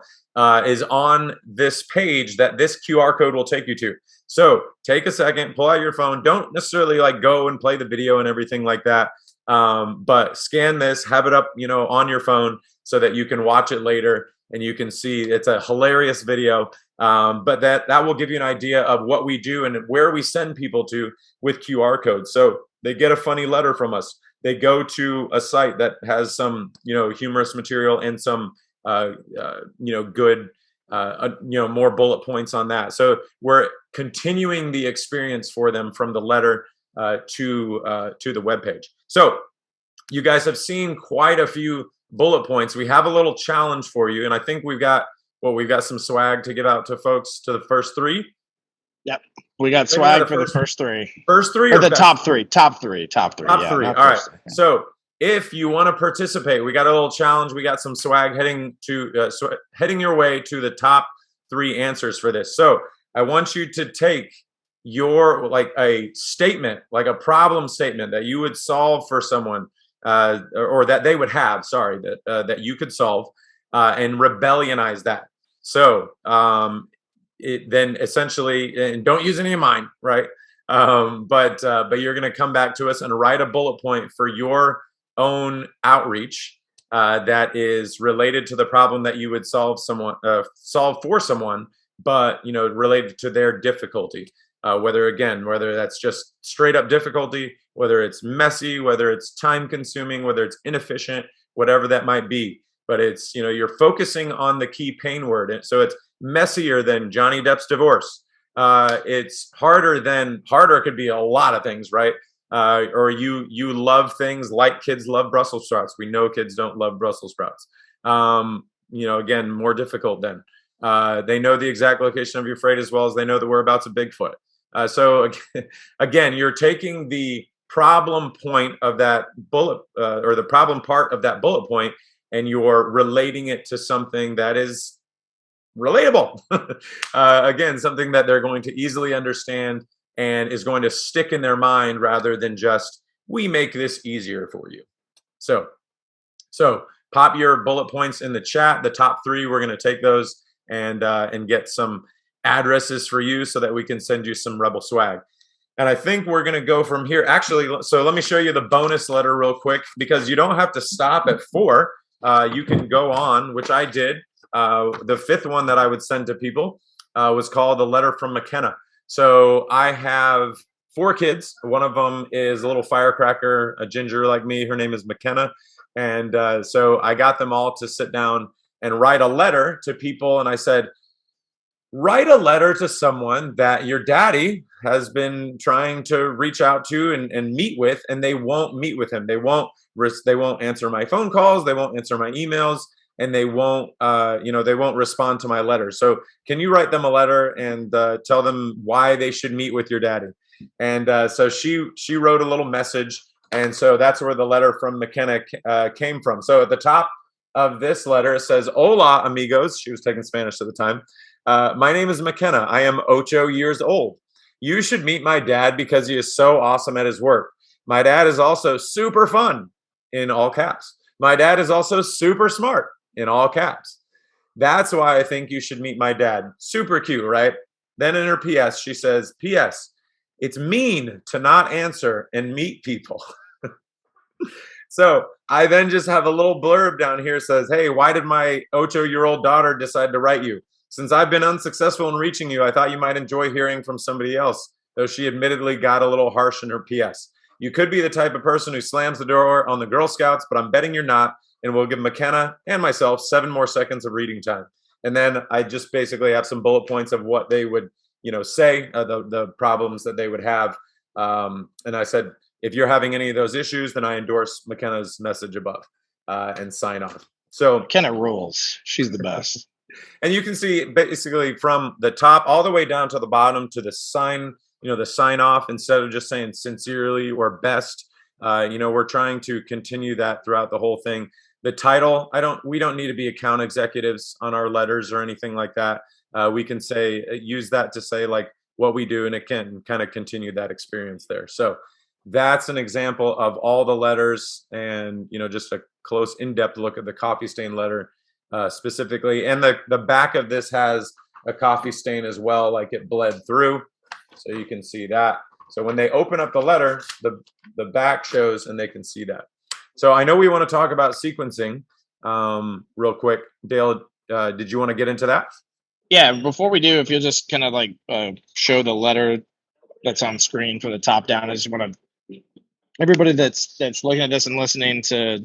is on this page that this QR code will take you to. So take a second, pull out your phone. Don't necessarily go and play the video and everything like that. But scan this, have it up, on your phone so that you can watch it later and you can see it's a hilarious video. But that will give you an idea of what we do and where we send people to with QR codes. So they get a funny letter from us. They go to a site that has some, humorous material and some, good, more bullet points on that. So we're continuing the experience for them from the letter to the webpage. So you guys have seen quite a few bullet points. We have a little challenge for you, and I think we've got some swag to give out to folks to the first 3. Yep, we got swag for the first 3. First 3 or the top 3. Top 3. Top 3. Top 3. All right. So if you want to participate, we got a little challenge. We got some swag heading your way to the top 3 answers for this. So I want you to take your a statement, like a problem statement that you would solve for someone, or that they would have, that you could solve, and rebellionize that. So then essentially, and don't use any of mine, right? But you're going to come back to us and write a bullet point for your own outreach that is related to the problem that you would solve for someone, but related to their difficulty. Whether that's just straight up difficulty, whether it's messy, whether it's time consuming, whether it's inefficient, whatever that might be. But it's, you're focusing on the key pain word. And so it's messier than Johnny Depp's divorce. It's harder could be a lot of things, right? Or you love things like kids love Brussels sprouts. We know kids don't love Brussels sprouts. Again, more difficult then. They know the exact location of your freight as well as they know the whereabouts of Bigfoot. So again, you're taking the problem point of that bullet, or the problem part of that bullet point, and you're relating it to something that is relatable. Again, something that they're going to easily understand and is going to stick in their mind rather than just, we make this easier for you. So pop your bullet points in the chat, the top 3, we're going to take those and get some addresses for you so that we can send you some Rebel swag. And I think we're going to go from here. Actually, so let me show you the bonus letter real quick, because you don't have to stop at 4. You can go on, which I did. The 5th one that I would send to people was called the letter from McKenna. So I have 4 kids. One of them is a little firecracker, a ginger like me. Her name is McKenna. And so I got them all to sit down and write a letter to people. And I said, write a letter to someone that your daddy has been trying to reach out to and meet with, and they won't meet with him. They won't answer my phone calls. They won't answer my emails, and they won't respond to my letter. So can you write them a letter and tell them why they should meet with your daddy? And so she wrote a little message. And so that's where the letter from McKenna came from. So at the top of this letter. It says, "Hola, amigos." She was taking Spanish at the time. My name is McKenna. I am 8 years old. You should meet my dad because he is so awesome at his work. My dad is also super fun, in all caps. My dad is also super smart, in all caps. That's why I think you should meet my dad. Super cute, right? Then in her PS, she says, "PS, it's mean to not answer and meet people." So I then just have a little blurb down here that says, "Hey, why did my 8-year-old daughter decide to write you? Since I've been unsuccessful in reaching you, I thought you might enjoy hearing from somebody else," though she admittedly got a little harsh in her PS. "You could be the type of person who slams the door on the Girl Scouts, but I'm betting you're not, and we'll give McKenna and myself 7 more seconds of reading time." And then I just basically have some bullet points of what they would, say, the problems that they would have. And I said, if you're having any of those issues, then I endorse McKenna's message above, and sign off. So McKenna rules. She's the best. And you can see basically from the top all the way down to the bottom to the sign, the sign off, instead of just saying sincerely or best. We're trying to continue that throughout the whole thing. The title, we don't need to be account executives on our letters or anything like that. We can use that to say like what we do, and it can kind of continue that experience there. So that's an example of all the letters, and just a close in-depth look at the coffee stain letter specifically. And the back of this has a coffee stain as well, like it bled through, so you can see that. So when they open up the letter, the back shows, and they can see that. So I know we want to talk about sequencing real quick. Dale, did you want to get into that? Yeah, before we do, if you'll just kind of like show the letter that's on screen from the top down. I just want to, everybody that's looking at this and listening to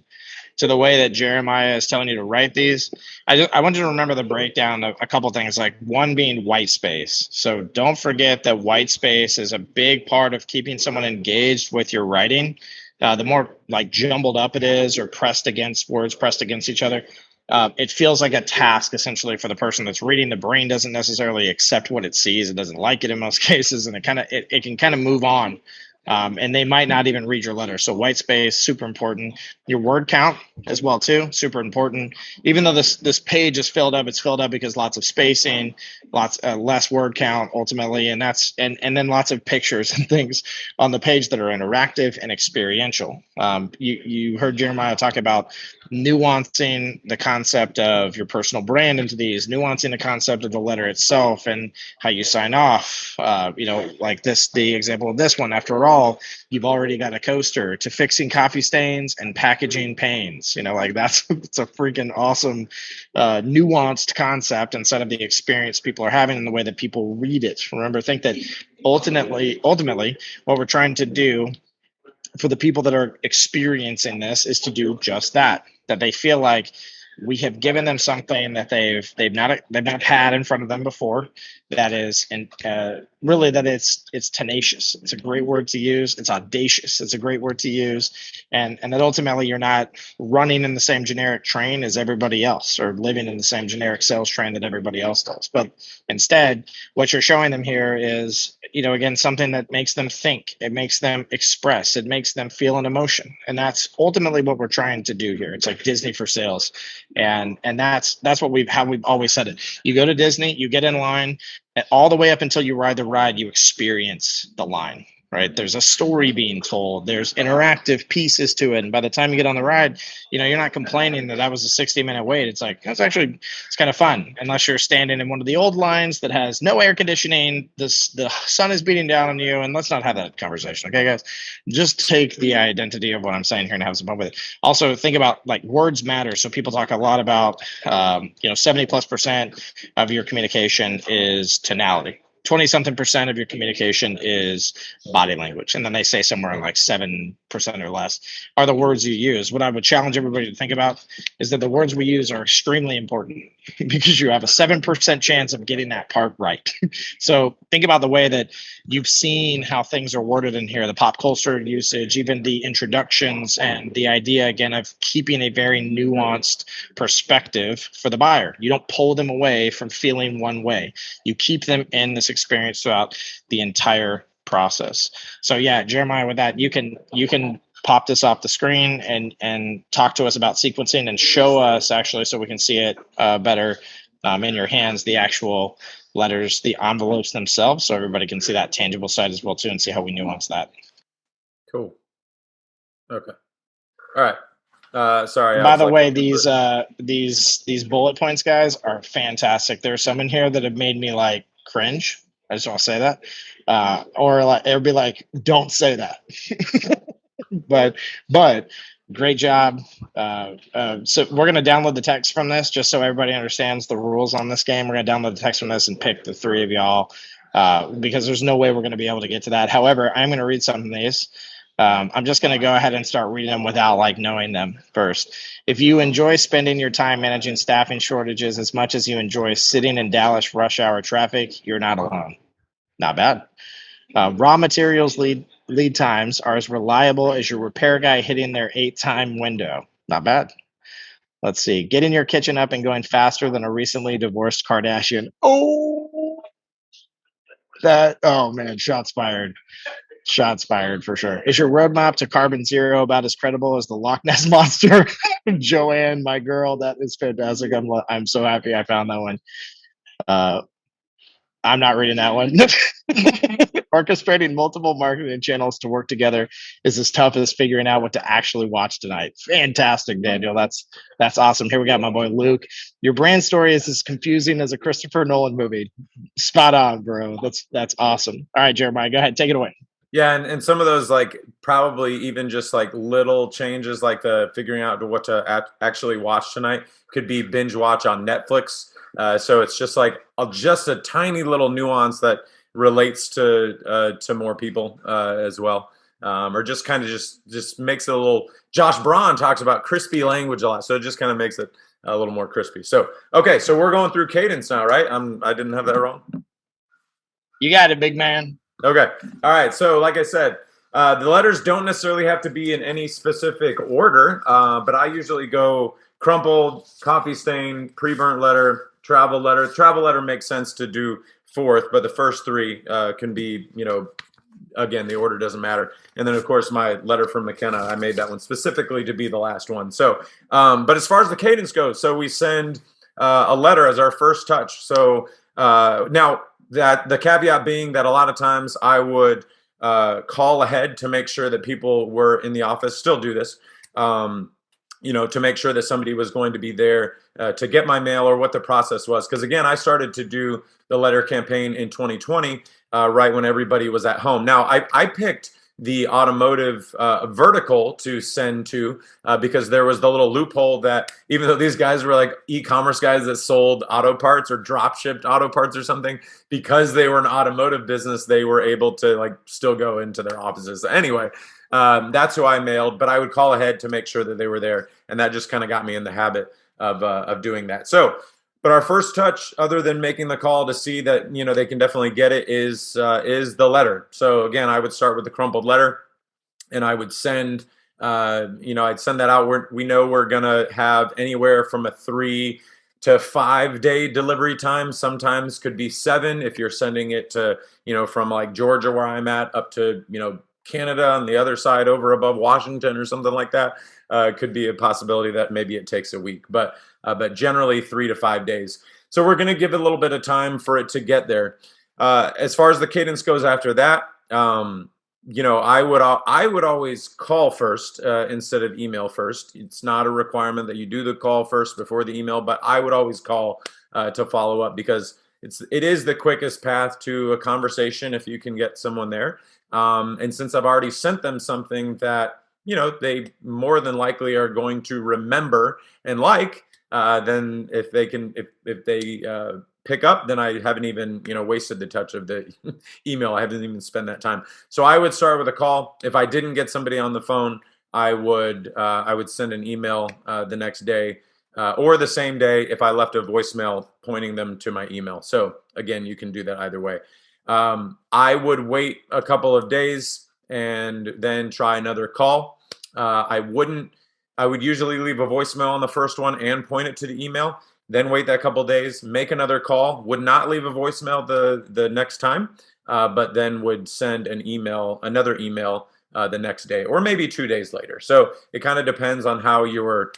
the way that Jeremiah is telling you to write these, I want you to remember the breakdown of a couple things, like one being white space. So don't forget that white space is a big part of keeping someone engaged with your writing. The more like jumbled up it is, or words pressed against each other, it feels like a task essentially for the person that's reading. The brain doesn't necessarily accept what it sees. It doesn't like it in most cases, and it can kind of move on. And they might not even read your letter. So white space, super important. Your word count as well too, super important. Even though this page is filled up, it's filled up because lots of spacing, less word count ultimately, and then lots of pictures and things on the page that are interactive and experiential. You heard Jeremiah talk about nuancing the concept of your personal brand into these, nuancing the concept of the letter itself and how you sign off. Like the example of this one. After all, you've already got a coaster, to fixing coffee stains and packaging pains. It's a freaking awesome, nuanced concept instead of the experience people are having and the way that people read it. Remember, think that ultimately, what we're trying to do for the people that are experiencing this is to do just that they feel like we have given them something that they've not had in front of them before, that is, and really that it's tenacious. It's a great word to use. It's audacious. It's a great word to use, and that ultimately you're not running in the same generic train as everybody else, or living in the same generic sales train that everybody else does. But instead, what you're showing them here is, again, something that makes them think. It makes them express. It makes them feel an emotion, and that's ultimately what we're trying to do here. It's like Disney for sales. And that's how we've always said it. You go to Disney, you get in line, and all the way up until you ride the ride, you experience the line, right? There's a story being told. There's interactive pieces to it. And by the time you get on the ride, you're not complaining that was a 60-minute wait. It's like, it's kind of fun, unless you're standing in one of the old lines that has no air conditioning. The sun is beating down on you. And let's not have that conversation. Okay, guys, just take the identity of what I'm saying here and have some fun with it. Also, think about like words matter. So people talk a lot about, 70+% of your communication is tonality. 20-something% of your communication is body language. And then they say somewhere in like 7% or less are the words you use. What I would challenge everybody to think about is that the words we use are extremely important because you have a 7% chance of getting that part right. So think about the way that you've seen how things are worded in here, the pop culture usage, even the introductions, and the idea, again, of keeping a very nuanced perspective for the buyer. You don't pull them away from feeling one way. You keep them in this experience throughout the entire process. So yeah, Jeremiah, with that, you can pop this off the screen and talk to us about sequencing and show us actually so we can see it better in your hands, the actual letters, the envelopes themselves, so everybody can see that tangible side as well too and see how we nuance that. Cool. Okay. All right. Sorry, I By was the like, way, these bullet points, guys, are fantastic. There's some in here that have made me like cringe. I just want to say that, or like it would be like, don't say that. but great job. So we're gonna download the text from this just so everybody understands the rules on this game. We're gonna download the text from this and pick the three of y'all because there's no way we're gonna be able to get to that. However, I'm gonna read some of these. I'm just going to go ahead and start reading them without like knowing them first. If you enjoy spending your time managing staffing shortages as much as you enjoy sitting in Dallas rush hour traffic, you're not alone. Not bad. Raw materials lead times are as reliable as your repair guy hitting their 8-time window. Not bad. Let's see. Getting your kitchen up and going faster than a recently divorced Kardashian. Oh, man, shots fired. Shots fired for sure. Is your roadmap to carbon zero about as credible as the Loch Ness monster? Joanne, my girl, that is fantastic. I'm so happy I found that one. I'm not reading that one. Orchestrating multiple marketing channels to work together is as tough as figuring out what to actually watch tonight. Fantastic, Daniel. That's awesome. Here we got my boy Luke. Your brand story is as confusing as a Christopher Nolan movie. Spot on, bro. That's awesome. All right, Jeremiah, go ahead. Take it away. yeah, and some of those like probably even just like little changes, like the figuring out what to actually watch tonight, could be binge watch on Netflix. So it's just like just a tiny little nuance that relates to more people as well, or just kind of just makes it a little. Josh Braun talks about crispy language a lot, so it just kind of makes it a little more crispy. So okay, so we're going through cadence now, right? I didn't have that wrong. You got it, big man. Okay. All right. So, like I said, the letters don't necessarily have to be in any specific order, but I usually go crumpled, coffee stain, pre-burnt letter, travel letter. Travel letter makes sense to do fourth, but the first three can be, again, the order doesn't matter. And then, of course, my letter from McKenna, I made that one specifically to be the last one. So, but as far as the cadence goes, so we send a letter as our first touch. So now, that the caveat being that a lot of times I would call ahead to make sure that people were in the office, still do this, to make sure that somebody was going to be there to get my mail or what the process was. Because again, I started to do the letter campaign in 2020, right when everybody was at home. Now, I picked the automotive vertical to send to because there was the little loophole that even though these guys were like e-commerce guys that sold auto parts or drop shipped auto parts or something, because they were an automotive business, they were able to like still go into their offices. Anyway, that's who I mailed, but I would call ahead to make sure that they were there. And that just kind of got me in the habit of doing that. So, but our first touch, other than making the call to see that they can definitely get it, is the letter. So again, I would start with the crumpled letter, and I would send. I'd send that out. We know we're gonna have anywhere from a 3 to 5 day delivery time. Sometimes could be 7 if you're sending it to from like Georgia where I'm at up to Canada on the other side over above Washington or something like that. Could be a possibility that maybe it takes a week, but generally 3 to 5 days. So we're going to give it a little bit of time for it to get there. As far as the cadence goes after that, I would always call first instead of email first. It's not a requirement that you do the call first before the email, but I would always call to follow up because it is the quickest path to a conversation if you can get someone there. And since I've already sent them something that they more than likely are going to remember and like, then if they pick up, then I haven't even wasted the touch of the email. I haven't even spent that time. So I would start with a call. If I didn't get somebody on the phone, I would send an email the next day or the same day if I left a voicemail pointing them to my email. So again, you can do that either way. I would wait a couple of days and then try another call. I would usually leave a voicemail on the first one and point it to the email, then wait that couple of days, make another call, would not leave a voicemail the next time, but then would send another email the next day, or maybe 2 days later. So it kind of depends on how you're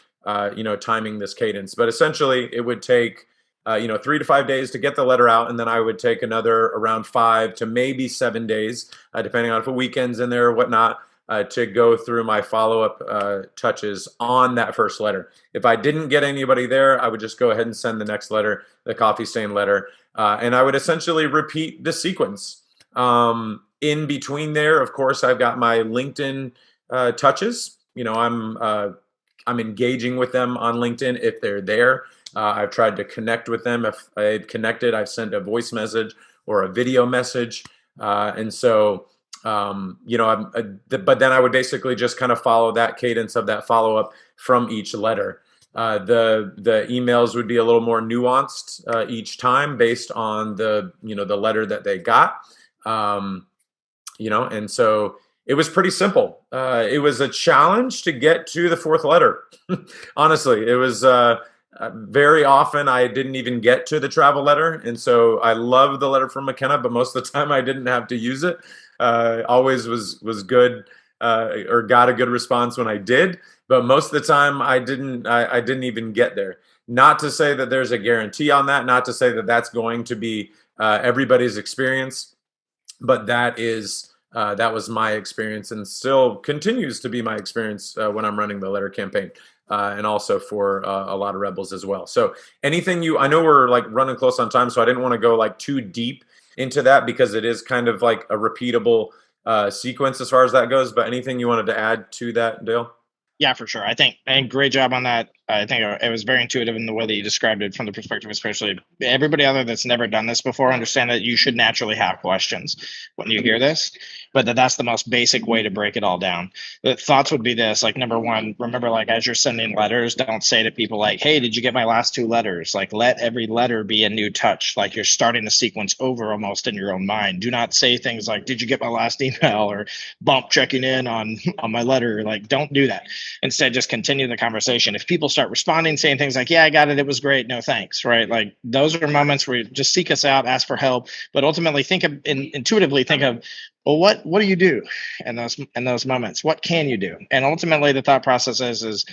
timing this cadence. But essentially, it would take 3 to 5 days to get the letter out, and then I would take another around 5 to maybe 7 days, depending on if a weekend's in there or whatnot, to go through my follow-up touches on that first letter. If I didn't get anybody there, I would just go ahead and send the next letter, the coffee stain letter, and I would essentially repeat the sequence. In between there, of course, I've got my LinkedIn touches. I'm engaging with them on LinkedIn if they're there. I've tried to connect with them. If I had connected, I've sent a voice message or a video message. And so, but then I would basically just kind of follow that cadence of that follow-up from each letter. The emails would be a little more nuanced each time based on the letter that they got. And so it was pretty simple. It was a challenge to get to the fourth letter. Honestly, it was very often I didn't even get to the travel letter. And so I love the letter from McKenna, but most of the time I didn't have to use it. Always was good or got a good response when I did. But most of the time I didn't even get there. Not to say that there's a guarantee on that, not to say that that's going to be everybody's experience, but that was my experience and still continues to be my experience when I'm running the letter campaign. And also for a lot of rebels as well. So anything I know we're like running close on time, so I didn't want to go like too deep into that because it is kind of like a repeatable sequence as far as that goes. But anything you wanted to add to that, Dale? Yeah, for sure. I think, and great job on that. I think it was very intuitive in the way that you described it from the perspective, especially everybody other that's never done this before, understand that you should naturally have questions when you hear this, but that's the most basic way to break it all down. The thoughts would be this, like, number one, remember, like, as you're sending letters, don't say to people like, hey, did you get my last 2 letters? Like, let every letter be a new touch. Like, you're starting the sequence over almost in your own mind. Do not say things like, did you get my last email, or bump checking in on my letter. Like, don't do that. Instead, just continue the conversation. If people start responding, saying things like, yeah, I got it, it was great, no thanks, right? Like, those are moments where you just seek us out, ask for help, but ultimately intuitively think of, well, what do you do in those moments? What can you do? And ultimately the thought process is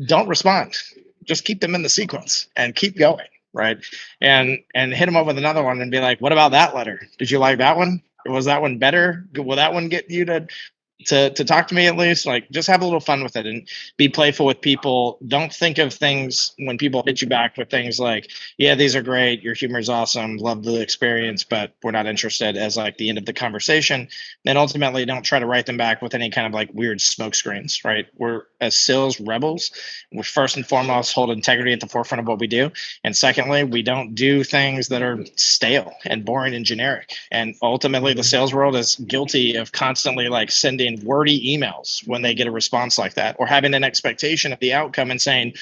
don't respond. Just keep them in the sequence and keep going, right? And hit them up with another one and be like, what about that letter? Did you like that one? Was that one better? Will that one get you to talk to me at least? Like, just have a little fun with it and be playful with people. Don't think of things when people hit you back with things like, yeah, these are great, your humor is awesome, love the experience, but we're not interested, as like the end of the conversation. And ultimately don't try to write them back with any kind of like weird smoke screens, right? We're, as sales rebels, we first and foremost hold integrity at the forefront of what we do, and secondly, we don't do things that are stale and boring and generic. And ultimately the sales world is guilty of constantly like sending wordy emails when they get a response like that, or having an expectation of the outcome and saying,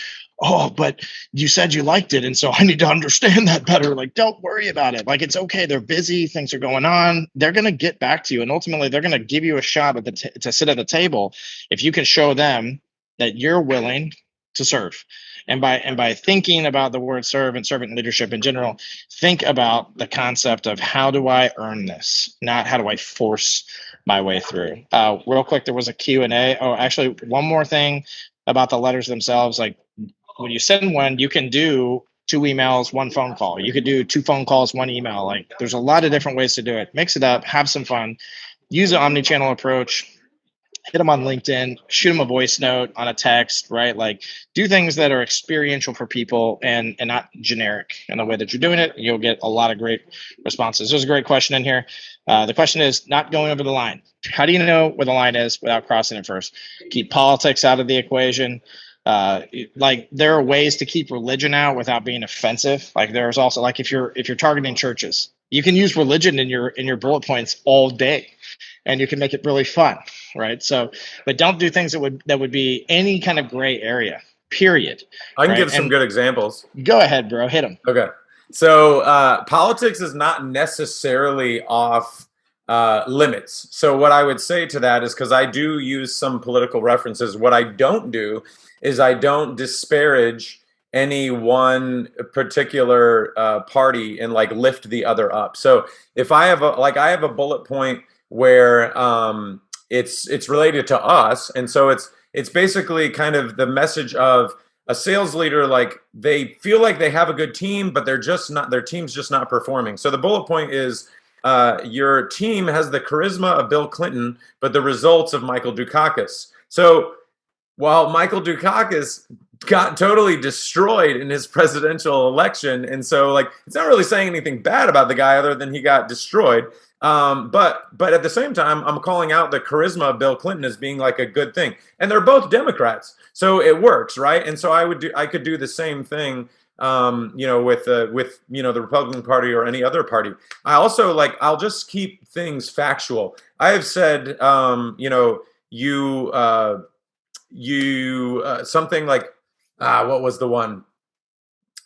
oh, but you said you liked it, and so I need to understand that better. Like, don't worry about it. Like, it's okay. They're busy. Things are going on. They're going to get back to you. And ultimately, they're going to give you a shot at to sit at the table if you can show them that you're willing to serve. And by thinking about the word serve and servant leadership in general, think about the concept of, how do I earn this? Not how do I force my way through. Real quick, there was a Q&A. Oh, actually, one more thing about the letters themselves. Like, when you send one, you can do 2 emails, 1 phone call. You could do 2 phone calls, 1 email. Like, there's a lot of different ways to do it. Mix it up, have some fun, use an omni-channel approach. Hit them on LinkedIn, shoot them a voice note on a text, right? Like, do things that are experiential for people and not generic in the way that you're doing it. You'll get a lot of great responses. There's a great question in here. The question is not going over the line. How do you know where the line is without crossing it first? Keep politics out of the equation. Like, there are ways to keep religion out without being offensive. Like, there's also, like, if you're targeting churches, you can use religion in your bullet points all day, and you can make it really fun, right? So, but don't do things that would be any kind of gray area, period. I can give some good examples. Go ahead, bro. Hit them. Okay. So politics is not necessarily off limits. So what I would say to that is, because I do use some political references, what I don't do is I don't disparage any one particular party and like lift the other up. So if I have a bullet point where it's related to us. And so it's basically kind of the message of a sales leader, like they feel like they have a good team, but their team's just not performing. So the bullet point is, your team has the charisma of Bill Clinton, but the results of Michael Dukakis. So while Michael Dukakis got totally destroyed in his presidential election, and so like it's not really saying anything bad about the guy other than he got destroyed. But at the same time, I'm calling out the charisma of Bill Clinton as being like a good thing, and they're both Democrats, so it works, right? And so I could do the same thing, with the Republican Party or any other party. I also I'll just keep things factual. I have said, something like, what was the one?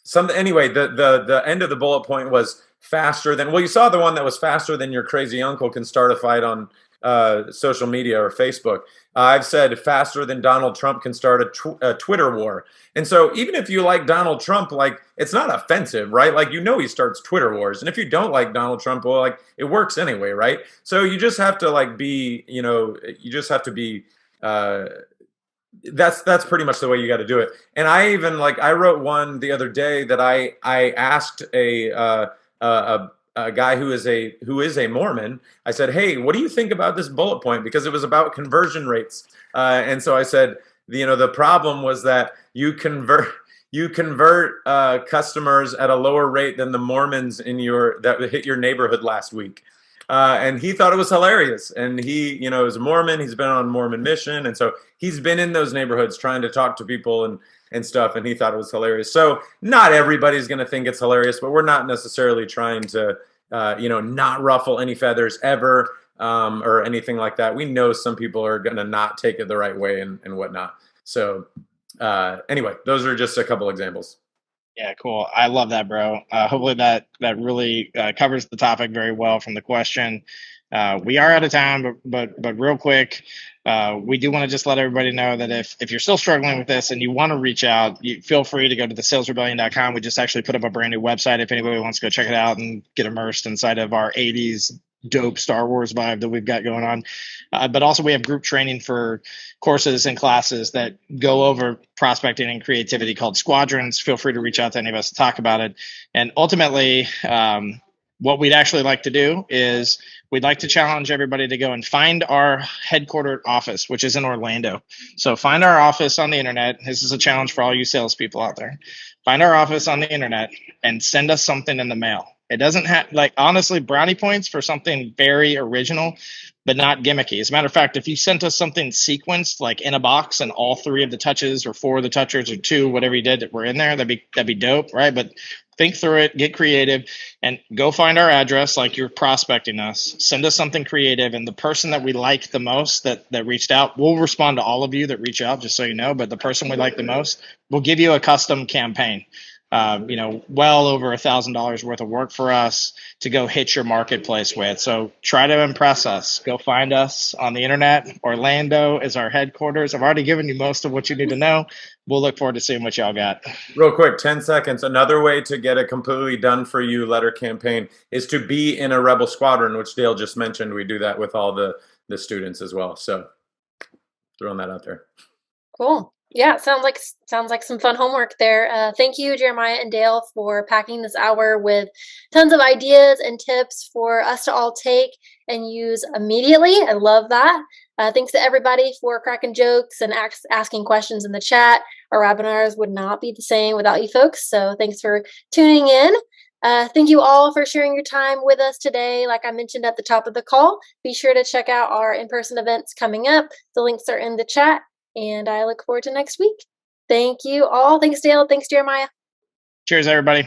Something anyway. The end of the bullet point was faster than. Well, you saw the one that was faster than your crazy uncle can start a fight on social media or Facebook. I've said faster than Donald Trump can start a Twitter war. And so even if you like Donald Trump, it's not offensive, right? He starts Twitter wars. And if you don't like Donald Trump, well, it works anyway, right? So you just have to be, you just have to be. That's pretty much the way you got to do it. And I even I wrote one the other day that I asked a guy who is a Mormon. I said, "Hey, what do you think about this bullet point?" Because it was about conversion rates. And so I said, the problem was that you convert customers at a lower rate than the Mormons that hit your neighborhood last week. And he thought it was hilarious. And he, is a Mormon. He's been on Mormon mission. And so he's been in those neighborhoods trying to talk to people and stuff. And he thought it was hilarious. So not everybody's going to think it's hilarious, but we're not necessarily trying to, not ruffle any feathers ever, or anything like that. We know some people are going to not take it the right way and whatnot. So anyway, those are just a couple examples. Yeah, cool. I love that, bro. Hopefully that really covers the topic very well from the question. We are out of time, but real quick, we do want to just let everybody know that if you're still struggling with this and you want to reach out, you feel free to go to thesalesrebellion.com. We just actually put up a brand new website if anybody wants to go check it out and get immersed inside of our 80s dope Star Wars vibe that we've got going on. But also we have group training for courses and classes that go over prospecting and creativity called Squadrons. Feel free to reach out to any of us to talk about it. And ultimately, what we'd actually like to do is we'd like to challenge everybody to go and find our headquartered office, which is in Orlando. So find our office on the internet. This is a challenge for all you salespeople out there. Find our office on the internet and send us something in the mail. It doesn't have, honestly, brownie points for something very original, but not gimmicky. As a matter of fact, if you sent us something sequenced, in a box, and all 3 of the touches or 4 of the touches or 2, whatever you did that were in there, that'd be dope, right? But think through it, get creative, and go find our address like you're prospecting us. Send us something creative, and the person that we like the most that reached out, we'll respond to all of you that reach out, just so you know, but the person we like the most, we'll give you a custom campaign. Well over $1,000 worth of work for us to go hit your marketplace with. So try to impress us. Go find us on the internet. Orlando is our headquarters. I've already given you most of what you need to know. We'll look forward to seeing what y'all got. Real quick, 10 seconds. Another way to get a completely done for you letter campaign is to be in a Rebel Squadron, which Dale just mentioned. We do that with all the students as well. So throwing that out there. Cool. Yeah, sounds like some fun homework there. Thank you, Jeremiah and Dale, for packing this hour with tons of ideas and tips for us to all take and use immediately. I love that. Thanks to everybody for cracking jokes and asking questions in the chat. Our webinars would not be the same without you folks. So thanks for tuning in. Thank you all for sharing your time with us today. Like I mentioned at the top of the call, be sure to check out our in-person events coming up. The links are in the chat. And I look forward to next week. Thank you all. Thanks, Dale. Thanks, Jeremiah. Cheers, everybody.